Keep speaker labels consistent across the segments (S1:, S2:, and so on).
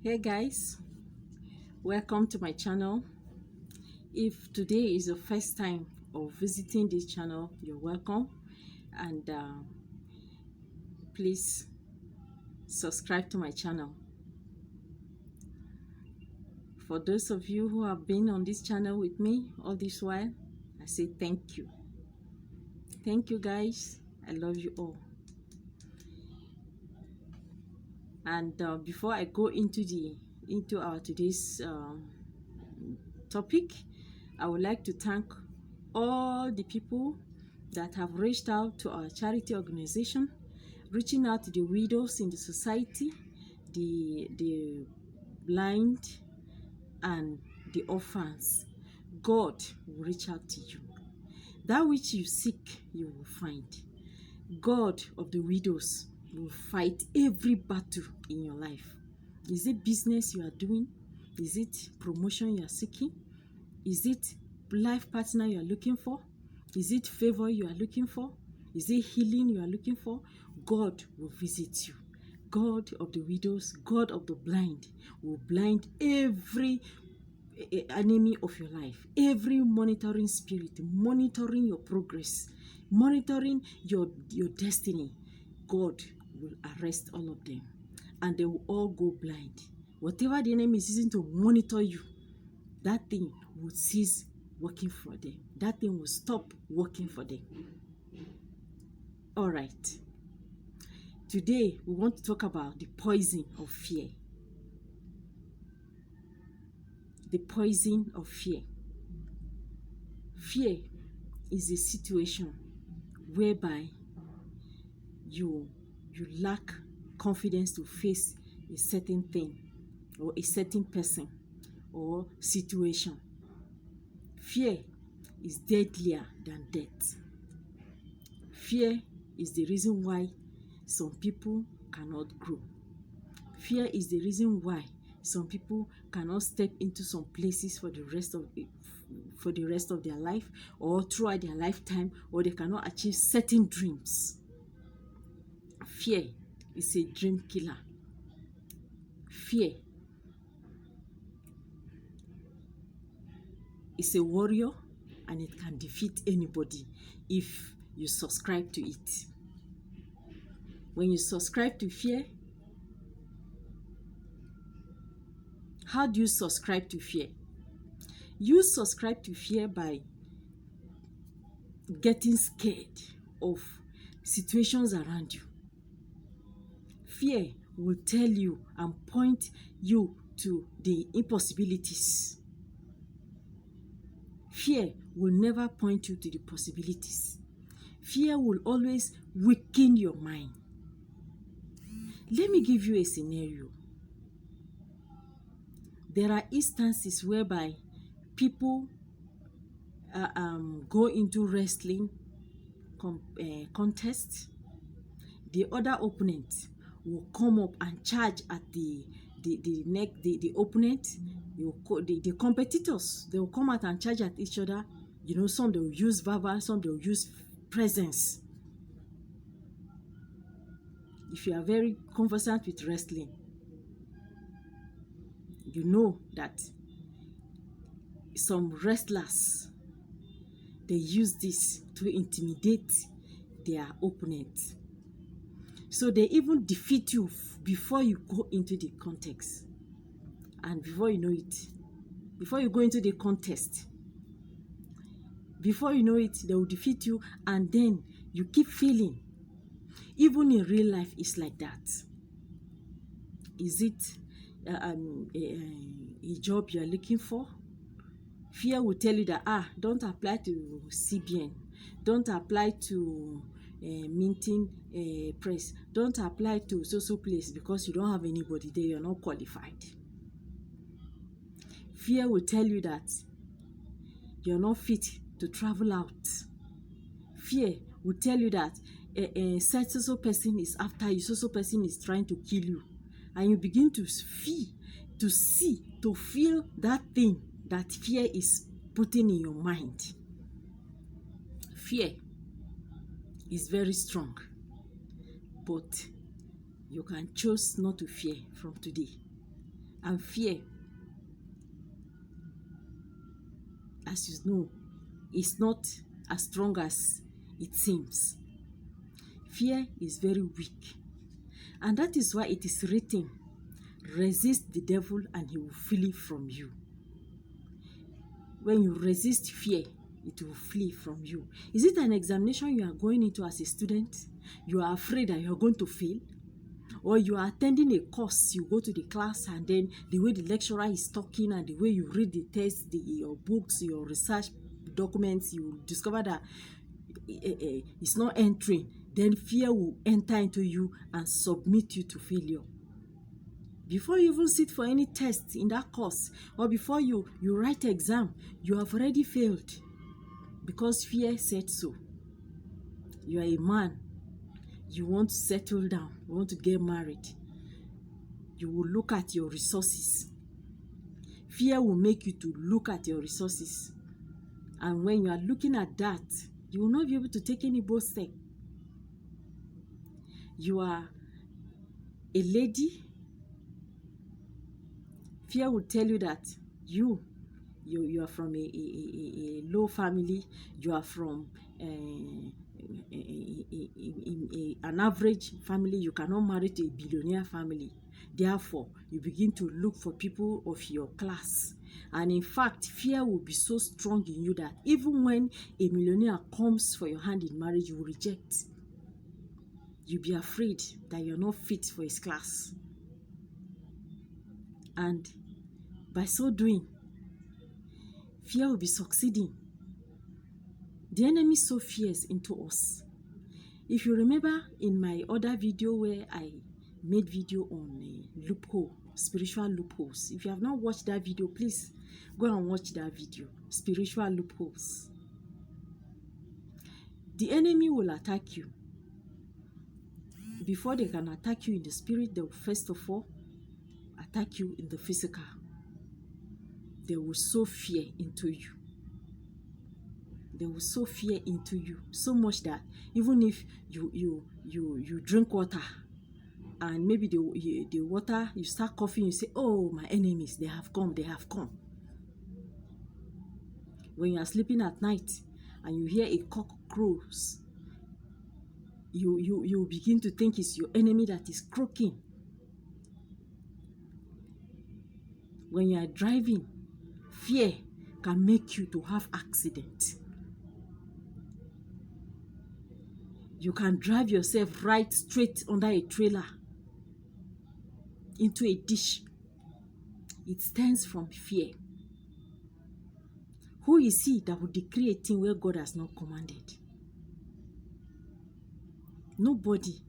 S1: Hey guys, welcome to my channel. If today is your first time of visiting this channel, you're welcome, and please subscribe to my channel. For those of you who have been on this channel with me all this while, I say thank you. Thank you guys. I love you all. And before I go into our today's topic, I would like to thank all the people that have reached out to our charity organization, reaching out to the widows in the society, the blind, and the orphans. God will reach out to you. That which you seek, you will find. God of the widows will fight every battle in your life. Is it business you are doing? Is it promotion you are seeking? Is it life partner you are looking for? Is it favor you are looking for? Is it healing you are looking for? God will visit you. God of the widows, God of the blind will blind every enemy of your life, every monitoring spirit, monitoring your progress, monitoring your destiny. God will arrest all of them and they will all go blind. Whatever the enemy is using to monitor you, that thing will cease working for them. That thing will stop working for them. All right. Today, we want to talk about the poison of fear. The poison of fear. Fear is a situation whereby you lack confidence to face a certain thing or a certain person or situation. Fear is deadlier than death. Fear is the reason why some people cannot grow. Fear is the reason why some people cannot step into some places for the rest of their life or throughout their lifetime, or they cannot achieve certain dreams. Fear is a dream killer. Fear is a warrior and it can defeat anybody if you subscribe to it. When you subscribe to fear, how do you subscribe to fear? You subscribe to fear by getting scared of situations around you. Fear will tell you and point you to the impossibilities. Fear will never point you to the possibilities. Fear will always weaken your mind. Let me give you a scenario. There are instances whereby people go into wrestling contest. The other opponent will come up and charge at the opponent. The competitors, they will come out and charge at each other. You know, some they will use verbal, some they will use presence. If you are very conversant with wrestling, you know that some wrestlers, they use this to intimidate their opponent. So they even defeat you before you go into the context. And before you know it, before you go into the contest, before you know it, they will defeat you, and then you keep feeling. Even in real life, it's like that. Is it a job you are looking for? Fear will tell you that, don't apply to CBN. Don't apply to Minting Press. Don't apply to social place because you don't have anybody there. You're not qualified. Fear will tell you that you're not fit to travel out. Fear will tell you that a social person is after you, social person is trying to kill you. And you begin to feel that thing that fear is putting in your mind. Fear is very strong, but you can choose not to fear from today. And fear, as you know, is not as strong as it seems. Fear is very weak. And that is why it is written, resist the devil and he will flee from you. When you resist fear, it will flee from you. Is it an examination you are going into as a student? You are afraid that you are going to fail? Or you are attending a course, you go to the class, and then the way the lecturer is talking and the way you read the text, your books, your research documents, you discover that it's not entering. Then fear will enter into you and submit you to failure. Before you even sit for any test in that course, or before you write exam, you have already failed because fear said so. You are a man. You want to settle down. You want to get married. You will look at your resources. Fear will make you to look at your resources. And when you are looking at that, you will not be able to take any bold step. You are a lady. Fear will tell you that you are from a low family. You are from an average family. You cannot marry to a billionaire family. Therefore, you begin to look for people of your class. And in fact, fear will be so strong in you that even when a millionaire comes for your hand in marriage, you will reject. You'll be afraid that you're not fit for his class. And by so doing, fear will be succeeding. The enemy sows fears into us. If you remember in my other video where I made video on loophole, spiritual loopholes. If you have not watched that video, please go and watch that video, spiritual loopholes. The enemy will attack you. Before they can attack you in the spirit, they will first of all attack you in the physical. They will sow fear into you. They will sow fear into you so much that even if you drink water and maybe the water, you start coughing, you say, oh, my enemies, they have come, they have come. When you are sleeping at night and you hear a cock crows, you begin to think it's your enemy that is croaking. When you are driving, fear can make you to have accident. You can drive yourself right straight under a trailer into a ditch. It stems from fear. Who is he that would decree a thing where God has not commanded? Nobody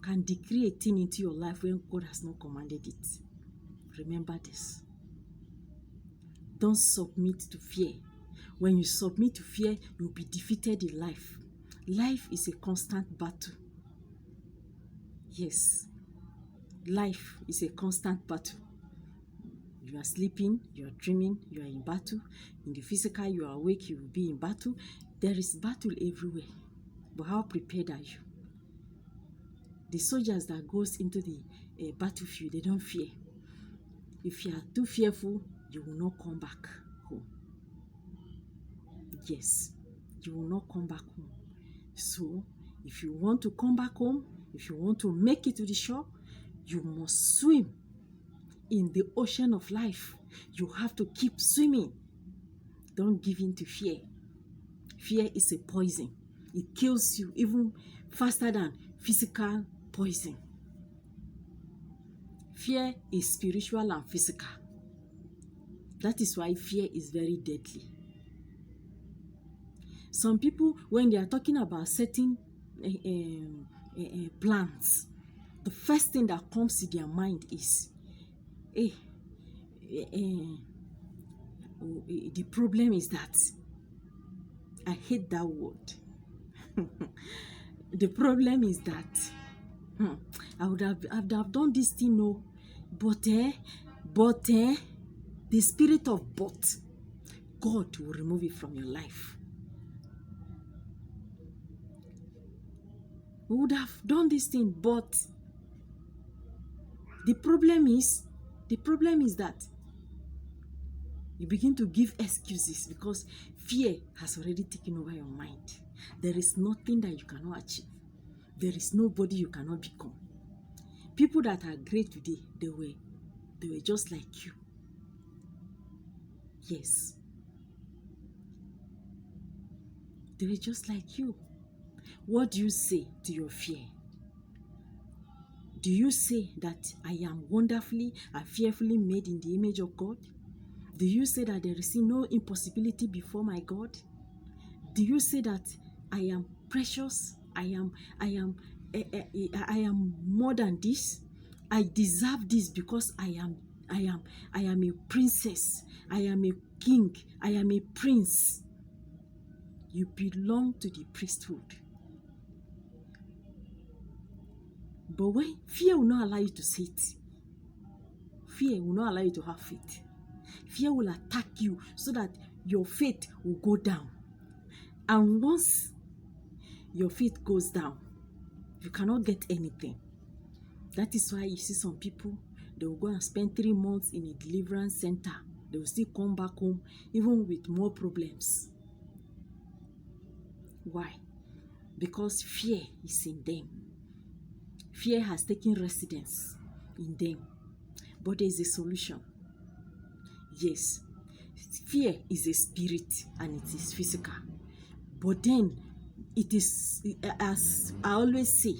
S1: can decree a thing into your life when God has not commanded it. Remember this. Don't submit to fear. When you submit to fear, you'll be defeated in life. Life is a constant battle. Yes, life is a constant battle. You are sleeping, you are dreaming, you are in battle. In the physical, you are awake, you will be in battle. There is battle everywhere. But how prepared are you? The soldiers that goes into the battlefield, they don't fear. If you are too fearful, you will not come back home. Yes, you will not come back home. So, if you want to come back home, if you want to make it to the shore, you must swim in the ocean of life. You have to keep swimming. Don't give in to fear. Fear is a poison. It kills you even faster than physical poison. Fear is spiritual and physical. That is why fear is very deadly. Some people, when they are talking about certain plans, the first thing that comes to their mind is, the problem is that, I hate that word. The problem is that, I would have done this thing, no, but the spirit of but, God will remove it from your life. We would have done this thing, but the problem is The problem is that you begin to give excuses because fear has already taken over your mind. There is nothing that you cannot achieve. There is nobody you cannot become. People that are great today, they were just like you. Yes. They were just like you. What do you say to your fear? Do you say that I am wonderfully and fearfully made in the image of God? Do you say that there is no impossibility before my God? Do you say that I am precious? I am more than this. I deserve this because I am a princess. I am a king. I am a prince. You belong to the priesthood. But when fear will not allow you to say it, fear will not allow you to have faith. Fear will attack you so that your faith will go down. And once your faith goes down, you cannot get anything. That is why you see some people, they will go and spend 3 months in a deliverance center. They will still come back home even with more problems. Why? Because fear is in them. Fear has taken residence in them. But there is a solution. Yes, fear is a spirit and it is physical. But then, it is, as I always say,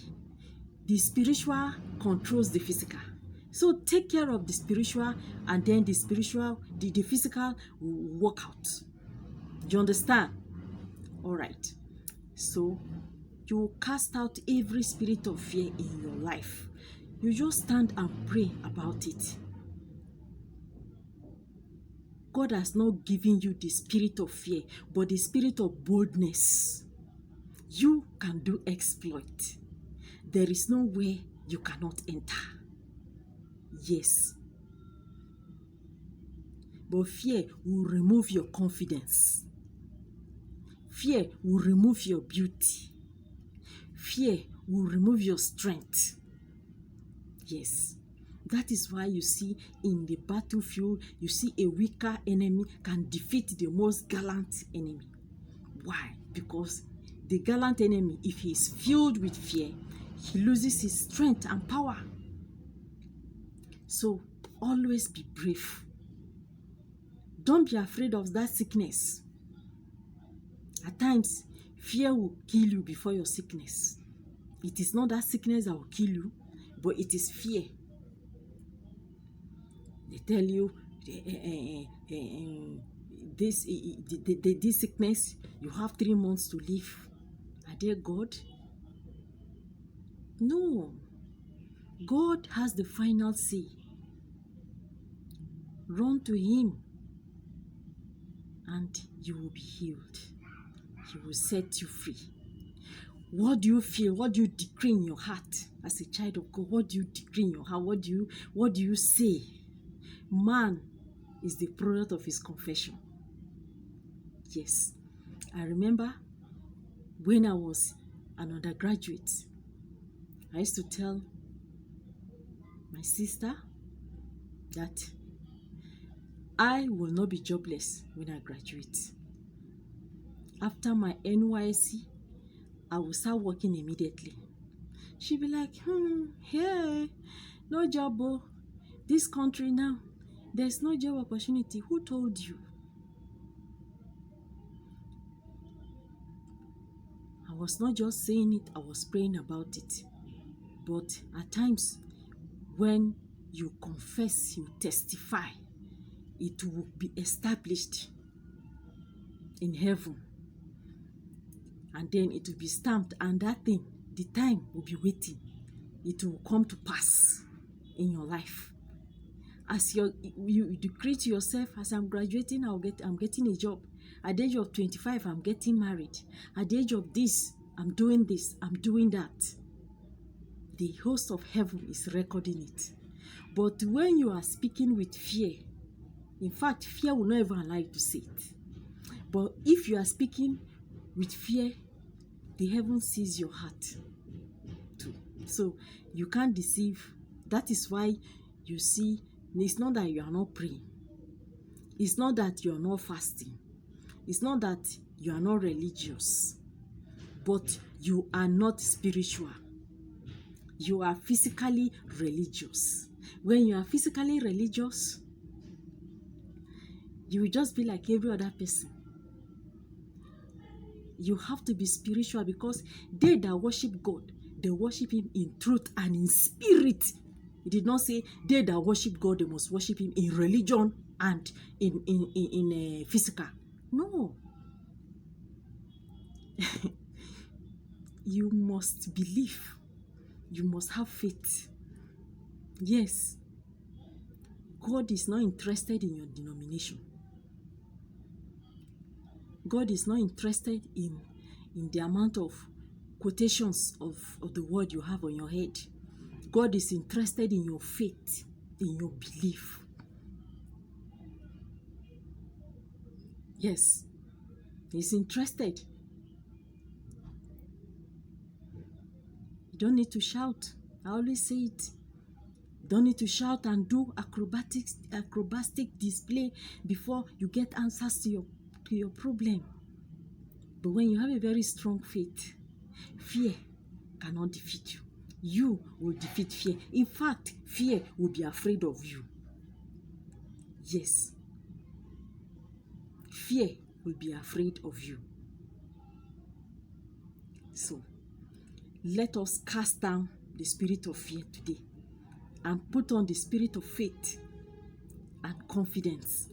S1: the spiritual controls the physical. So take care of the spiritual, and then the physical will work out. Do you understand? All right. So you cast out every spirit of fear in your life. You just stand and pray about it. God has not given you the spirit of fear, but the spirit of boldness. You can do exploit. There is no way you cannot enter. Yes. But fear will remove your confidence. Fear will remove your beauty. Fear will remove your strength. Yes. That is why you see in the battlefield, you see a weaker enemy can defeat the most gallant enemy. Why? Because the gallant enemy, if he is filled with fear, he loses his strength and power. So always be brave. Don't be afraid of that sickness. At times, fear will kill you before your sickness. It is not that sickness that will kill you, but it is fear. They tell you this sickness, you have 3 months to live. Are they God? No. God has the final say. Run to Him and you will be healed. He will set you free. What do you feel? What do you decree in your heart as a child of God? What do you decree in your heart? What do you say? Man is the product of his confession. Yes. I remember when I was an undergraduate, I used to tell my sister that I will not be jobless when I graduate. After my NYSC, I will start working immediately. She'll be like, hey, no job, oh. This country now, there's no job opportunity. Who told you? I was not just saying it, I was praying about it. But at times, when you confess, you testify, it will be established in heaven. And then it will be stamped, and that thing, the time will be waiting. It will come to pass in your life. As you decree to yourself, as I'm graduating, I'm getting a job. At the age of 25, I'm getting married. At the age of this, I'm doing this, I'm doing that. The host of heaven is recording it. But when you are speaking with fear, in fact, fear will not even allow you to say it. But if you are speaking with fear, the heaven sees your heart too. So you can't deceive. That is why you see It's not that you are not praying. It's not that you are not fasting. It's not that you are not religious. But you are not spiritual. You are physically religious. When you are physically religious, you will just be like every other person. You have to be spiritual, because they that worship God, they worship him in truth and in spirit. He did not say they that worship God, they must worship him in religion and in physical. No. You must believe. You must have faith. Yes. God is not interested in your denomination. God is not interested in the amount of quotations of the word you have on your head. God is interested in your faith, in your belief. Yes, he's interested. You don't need to shout. I always say it. You don't need to shout and do acrobatic display before you get answers to your problem. But when you have a very strong faith, fear cannot defeat you. You will defeat fear. In fact, fear will be afraid of you. Yes. Fear will be afraid of you. So, let us cast down the spirit of fear today and put on the spirit of faith and confidence.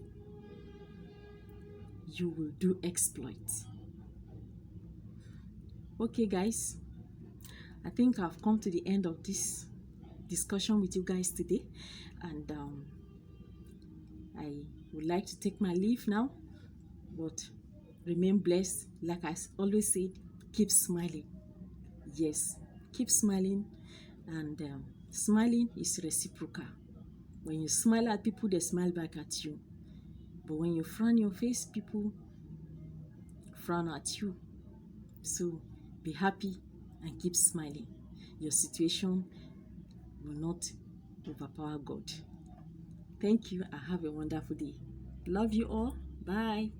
S1: You will do exploits. Okay, guys. I think I've come to the end of this discussion with you guys today. And I would like to take my leave now. But remain blessed. Like I always said, keep smiling. Yes, keep smiling. And smiling is reciprocal. When you smile at people, they smile back at you. But when you frown your face, people frown at you. So be happy and keep smiling. Your situation will not overpower God. Thank you and have a wonderful day. Love you all. Bye.